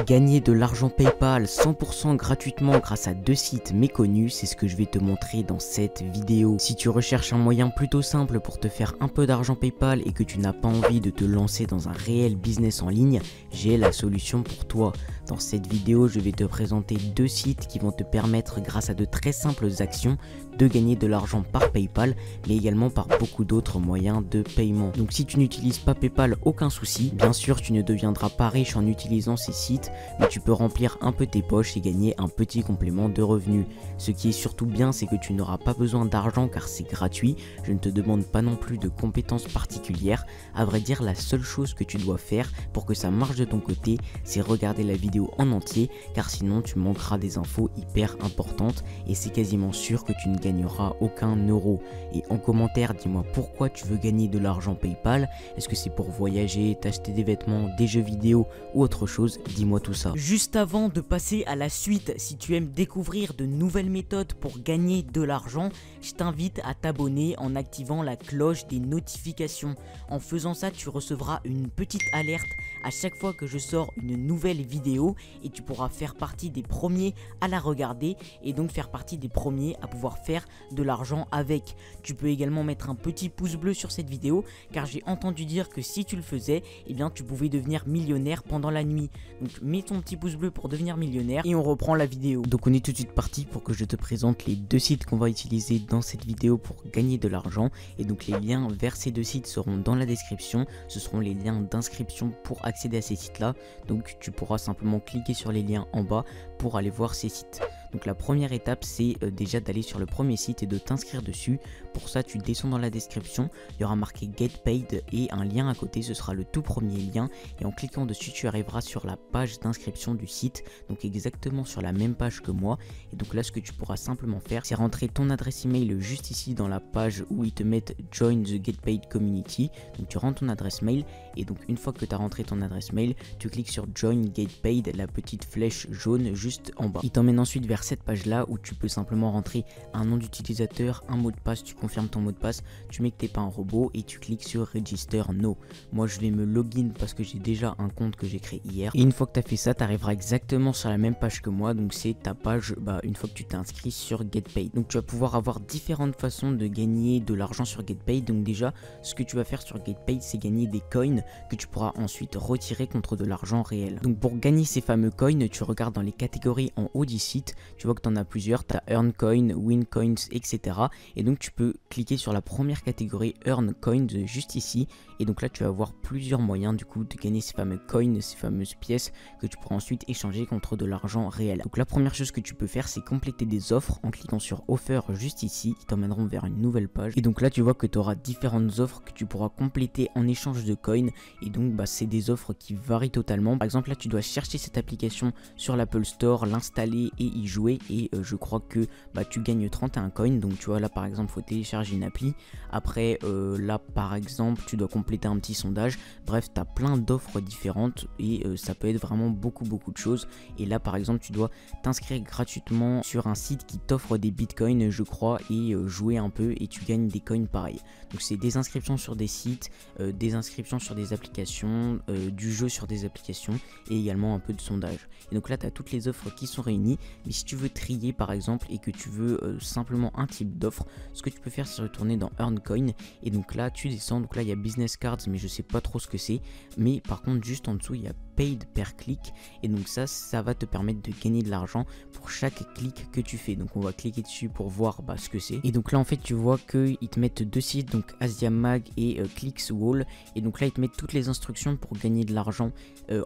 Gagner de l'argent PayPal 100% gratuitement grâce à deux sites méconnus, c'est ce que je vais te montrer dans cette vidéo. Si tu recherches un moyen plutôt simple pour te faire un peu d'argent PayPal et que tu n'as pas envie de te lancer dans un réel business en ligne, j'ai la solution pour toi. Dans cette vidéo, je vais te présenter deux sites qui vont te permettre, grâce à de très simples actions, de gagner de l'argent par PayPal, mais également par beaucoup d'autres moyens de paiement. Donc si tu n'utilises pas PayPal, aucun souci. Bien sûr, tu ne deviendras pas riche en utilisant ces sites, mais tu peux remplir un peu tes poches et gagner un petit complément de revenus. Ce qui est surtout bien, c'est que tu n'auras pas besoin d'argent car c'est gratuit. Je ne te demande pas non plus de compétences particulières. À vrai dire, la seule chose que tu dois faire pour que ça marche de ton côté, c'est regarder la vidéo en entier, car sinon tu manqueras des infos hyper importantes et c'est quasiment sûr que tu ne gagneras aucun euro. Et en commentaire, dis-moi pourquoi tu veux gagner de l'argent PayPal. Est-ce que c'est pour voyager, t'acheter des vêtements, des jeux vidéo ou autre chose? Dis-moi tout ça. Juste avant de passer à la suite, si tu aimes découvrir de nouvelles méthodes pour gagner de l'argent, je t'invite à t'abonner en activant la cloche des notifications. En faisant ça, tu recevras une petite alerte à chaque fois que je sors une nouvelle vidéo et tu pourras faire partie des premiers à la regarder et donc faire partie des premiers à pouvoir faire de l'argent avec. Tu peux également mettre un petit pouce bleu sur cette vidéo car j'ai entendu dire que si tu le faisais, eh bien tu pouvais devenir millionnaire pendant la nuit. Donc mets ton petit pouce bleu pour devenir millionnaire et on reprend la vidéo. Donc on est tout de suite parti pour que je te présente les deux sites qu'on va utiliser dans cette vidéo pour gagner de l'argent. Et donc les liens vers ces deux sites seront dans la description. Ce seront les liens d'inscription pour accéder à ces sites là. Donc tu pourras simplement cliquer sur les liens en bas pour aller voir ces sites. Donc la première étape, c'est déjà d'aller sur le premier site et de t'inscrire dessus. Pour ça, tu descends dans la description, il y aura marqué Get Paid et un lien à côté, ce sera le tout premier lien. Et en cliquant dessus, tu arriveras sur la page d'inscription du site, donc exactement sur la même page que moi. Et donc là, ce que tu pourras simplement faire, c'est rentrer ton adresse email juste ici dans la page où ils te mettent Join the Get Paid Community. Donc tu rentres ton adresse mail et donc une fois que tu as rentré ton adresse mail, tu cliques sur Join Get Paid, la petite flèche jaune juste en bas. Il t'emmène ensuite vers cette page là où tu peux simplement rentrer un nom d'utilisateur, un mot de passe, tu confirmes ton mot de passe, tu mets que t'es pas un robot et tu cliques sur Register No. Moi je vais me login parce que j'ai déjà un compte que j'ai créé hier. Et une fois que tu as fait ça, tu arriveras exactement sur la même page que moi, donc c'est ta page une fois que tu t'es inscrit sur GetPaid. Donc tu vas pouvoir avoir différentes façons de gagner de l'argent sur GetPaid. Donc déjà, ce que tu vas faire sur GetPaid, c'est gagner des coins que tu pourras ensuite retirer contre de l'argent réel. Donc pour gagner ces fameux coins, tu regardes dans les catégories en haut du site. Tu vois que tu en as plusieurs, tu as Earn Coin, Win Coins, etc. Et donc tu peux cliquer sur la première catégorie Earn Coins juste ici. Et donc là tu vas avoir plusieurs moyens du coup de gagner ces fameux coins, ces fameuses pièces que tu pourras ensuite échanger contre de l'argent réel. Donc la première chose que tu peux faire, c'est compléter des offres en cliquant sur Offer juste ici. Ils t'emmèneront vers une nouvelle page. Et donc là tu vois que tu auras différentes offres que tu pourras compléter en échange de coins. Et donc c'est des offres qui varient totalement. Par exemple là tu dois chercher cette application sur l'Apple Store, l'installer et y jouer. Et je crois que tu gagnes 31 coins. Donc tu vois là par exemple faut télécharger une appli. Après là par exemple tu dois compléter un petit sondage. Bref, tu as plein d'offres différentes et ça peut être vraiment beaucoup de choses. Et là par exemple tu dois t'inscrire gratuitement sur un site qui t'offre des bitcoins je crois et jouer un peu et tu gagnes des coins pareil. Donc c'est des inscriptions sur des sites, des inscriptions sur des applications, du jeu sur des applications et également un peu de sondage. Et donc là tu as toutes les offres qui sont réunies. Mais si tu veux trier par exemple et que tu veux simplement un type d'offre, ce que tu peux faire c'est retourner dans Earn Coin et donc là tu descends. Donc là il y a Business Cards mais je sais pas trop ce que c'est, mais par contre juste en dessous il y a Paid per click et donc ça va te permettre de gagner de l'argent pour chaque clic que tu fais. Donc on va cliquer dessus pour voir ce que c'est. Et donc là en fait tu vois qu'ils te mettent deux sites, donc Asiamag et Clickswall, et donc là ils te mettent toutes les instructions pour gagner de l'argent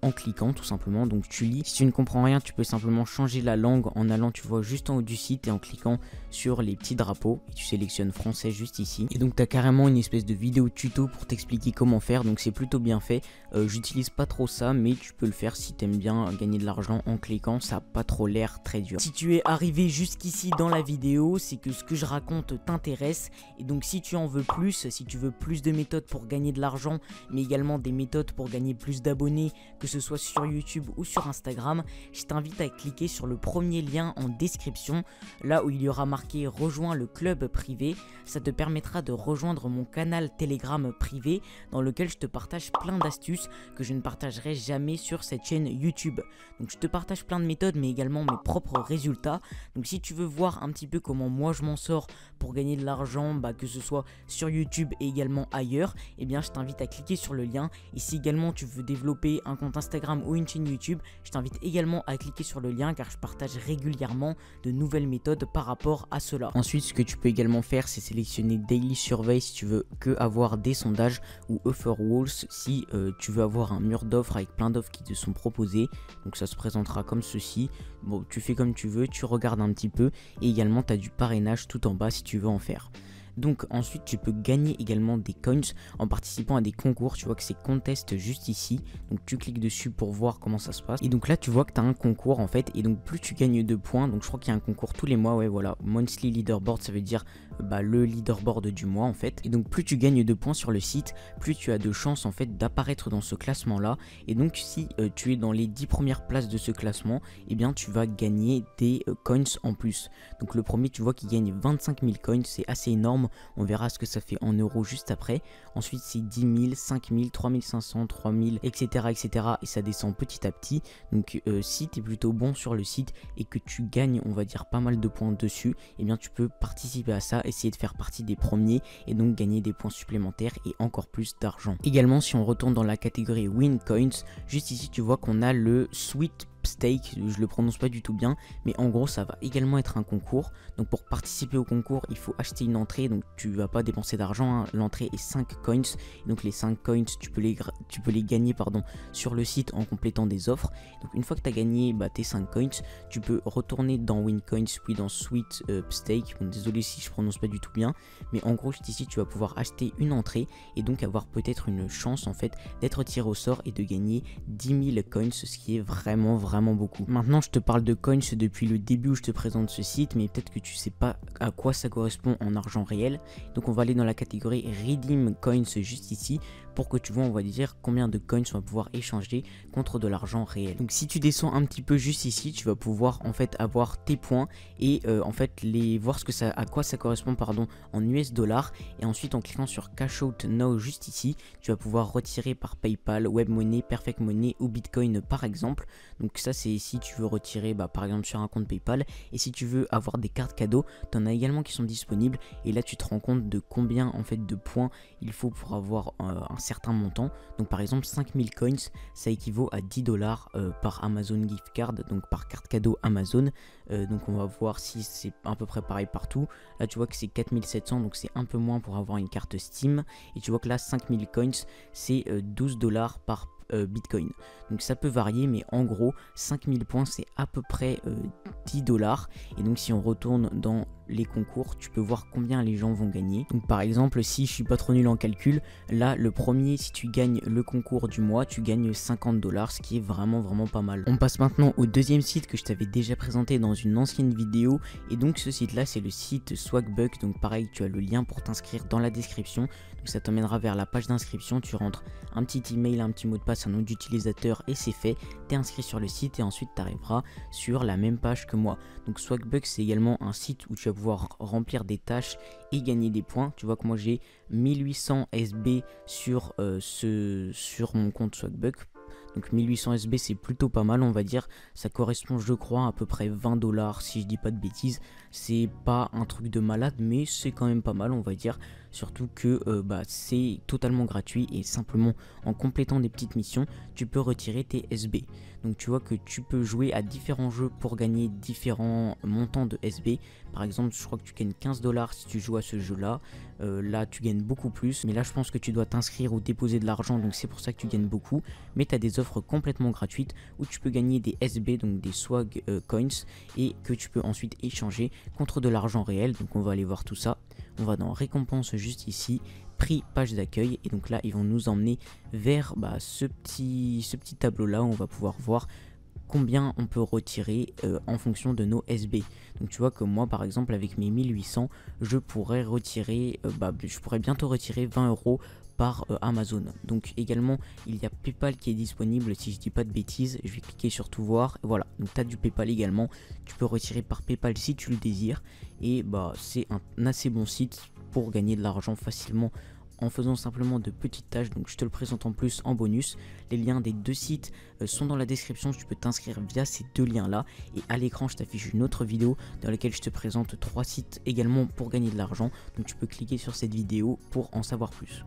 en cliquant tout simplement. Donc tu lis, si tu ne comprends rien tu peux simplement changer la langue en allant tu vois juste en haut du site et en cliquant sur les petits drapeaux et tu sélectionnes français juste ici. Et donc tu as carrément une espèce de vidéo tuto pour t'expliquer comment faire, donc c'est plutôt bien fait. J'utilise pas trop ça mais tu peux le faire si t'aimes bien gagner de l'argent en cliquant, ça a pas trop l'air très dur. Si tu es arrivé jusqu'ici dans la vidéo, c'est que ce que je raconte t'intéresse et donc si tu en veux plus, si tu veux plus de méthodes pour gagner de l'argent mais également des méthodes pour gagner plus d'abonnés, que ce soit sur YouTube ou sur Instagram, je t'invite à cliquer sur le premier lien en description, là où il y aura marqué rejoins le club privé. Ça te permettra de rejoindre mon canal Telegram privé dans lequel je te partage plein d'astuces que je ne partagerai jamais mais sur cette chaîne YouTube. Donc je te partage plein de méthodes mais également mes propres résultats. Donc si tu veux voir un petit peu comment moi je m'en sors pour gagner de l'argent, que ce soit sur YouTube et également ailleurs, eh bien je t'invite à cliquer sur le lien. Et si également tu veux développer un compte Instagram ou une chaîne YouTube, je t'invite également à cliquer sur le lien car je partage régulièrement de nouvelles méthodes par rapport à cela. Ensuite, ce que tu peux également faire, c'est sélectionner Daily Survey si tu veux que avoir des sondages, ou Offer Walls si tu veux avoir un mur d'offres avec plein d'offres qui te sont proposées. Donc ça se présentera comme ceci. Bon, tu fais comme tu veux, tu regardes un petit peu et également tu as du parrainage tout en bas si tu veux en faire. Donc ensuite tu peux gagner également des coins en participant à des concours. Tu vois que c'est contest juste ici, donc tu cliques dessus pour voir comment ça se passe. Et donc là tu vois que tu as un concours en fait, et donc plus tu gagnes de points, donc je crois qu'il y a un concours tous les mois, ouais voilà, monthly leaderboard, ça veut dire le leaderboard du mois en fait. Et donc plus tu gagnes de points sur le site, plus tu as de chances en fait d'apparaître dans ce classement là. Et donc si tu es dans les 10 premières places de ce classement, eh bien tu vas gagner des coins en plus. Donc le premier tu vois qu'il gagne 25 000 coins, c'est assez énorme. On verra ce que ça fait en euros juste après. Ensuite c'est 10 000, 5 000, 3 500, 3 000, etc. Et ça descend petit à petit. Donc si tu es plutôt bon sur le site et que tu gagnes, on va dire, pas mal de points dessus, eh bien tu peux participer à ça, essayer de faire partie des premiers et donc gagner des points supplémentaires et encore plus d'argent. Également, si on retourne dans la catégorie Win Coins, juste ici tu vois qu'on a le Sweet Stake, je le prononce pas du tout bien, mais en gros ça va également être un concours. Donc pour participer au concours il faut acheter une entrée, donc tu vas pas dépenser d'argent, hein. L'entrée est 5 coins, donc les 5 coins tu peux les gagner sur le site en complétant des offres. Donc une fois que tu as gagné tes 5 coins, tu peux retourner dans WinCoins puis dans Sweet Stake. Bon, désolé si je prononce pas du tout bien, mais en gros juste ici tu vas pouvoir acheter une entrée et donc avoir peut-être une chance en fait d'être tiré au sort et de gagner 10 000 coins, ce qui est vraiment beaucoup. Maintenant je te parle de coins depuis le début où je te présente ce site, mais peut-être que tu sais pas à quoi ça correspond en argent réel. Donc on va aller dans la catégorie Redeem Coins juste ici pour que tu vois, on va dire combien de coins on va pouvoir échanger contre de l'argent réel. Donc si tu descends un petit peu juste ici, tu vas pouvoir en fait avoir tes points et en fait voir à quoi ça correspond en US dollars. Et ensuite en cliquant sur Cash Out Now juste ici, tu vas pouvoir retirer par PayPal, WebMoney, Perfect Money ou Bitcoin par exemple. Donc ça c'est si tu veux retirer par exemple sur un compte PayPal. Et si tu veux avoir des cartes cadeaux, tu en as également qui sont disponibles. Et là tu te rends compte de combien en fait de points il faut pour avoir un certain montant. Donc par exemple 5000 coins ça équivaut à 10 dollars par Amazon Gift Card, donc par carte cadeau Amazon. Donc on va voir si c'est à peu près pareil partout. Là tu vois que c'est 4700, donc c'est un peu moins pour avoir une carte Steam. Et tu vois que là 5000 coins c'est 12 dollars par Bitcoin. Donc ça peut varier, mais en gros 5000 points c'est à peu près 10 dollars. Et donc si on retourne dans les concours, tu peux voir combien les gens vont gagner. Donc par exemple, si je suis pas trop nul en calcul, là le premier, si tu gagnes le concours du mois, tu gagnes 50 dollars, ce qui est vraiment pas mal. On passe maintenant au deuxième site que je t'avais déjà présenté dans une ancienne vidéo. Et donc ce site là c'est le site Swagbucks. Donc pareil, tu as le lien pour t'inscrire dans la description. Donc ça t'emmènera vers la page d'inscription, tu rentres un petit email, un petit mot de passe, un nom d'utilisateur et c'est fait. Tu es inscrit sur le site et ensuite tu arriveras sur la même page que moi. Donc Swagbucks c'est également un site où tu vas pouvoir remplir des tâches et gagner des points. Tu vois que moi j'ai 1800 SB sur mon compte Swagbucks. Donc 1800 SB c'est plutôt pas mal, on va dire. Ça correspond je crois à peu près 20 dollars si je dis pas de bêtises. C'est pas un truc de malade mais c'est quand même pas mal, on va dire. Surtout que c'est totalement gratuit et simplement en complétant des petites missions tu peux retirer tes SB. Donc tu vois que tu peux jouer à différents jeux pour gagner différents montants de SB. Par exemple je crois que tu gagnes 15 dollars si tu joues à ce jeu là. Là tu gagnes beaucoup plus, mais là je pense que tu dois t'inscrire ou déposer de l'argent, donc c'est pour ça que tu gagnes beaucoup. Mais tu as des offres complètement gratuites où tu peux gagner des SB, donc des swag coins, et que tu peux ensuite échanger contre de l'argent réel. Donc on va aller voir tout ça. On va dans récompense juste ici, prix page d'accueil, et donc là ils vont nous emmener vers ce petit tableau là où on va pouvoir voir combien on peut retirer en fonction de nos SB. Donc tu vois que moi par exemple avec mes 1800 je pourrais retirer je pourrais bientôt retirer 20 € par Amazon. Donc également il y a PayPal qui est disponible si je dis pas de bêtises. Je vais cliquer sur tout voir et voilà, donc tu as du PayPal également, tu peux retirer par PayPal si tu le désires. Et c'est un assez bon site pour gagner de l'argent facilement en faisant simplement de petites tâches, donc je te le présente en plus en bonus. Les liens des 2 sites sont dans la description, tu peux t'inscrire via ces 2 liens là, et à l'écran je t'affiche une autre vidéo dans laquelle je te présente 3 sites également pour gagner de l'argent, donc tu peux cliquer sur cette vidéo pour en savoir plus.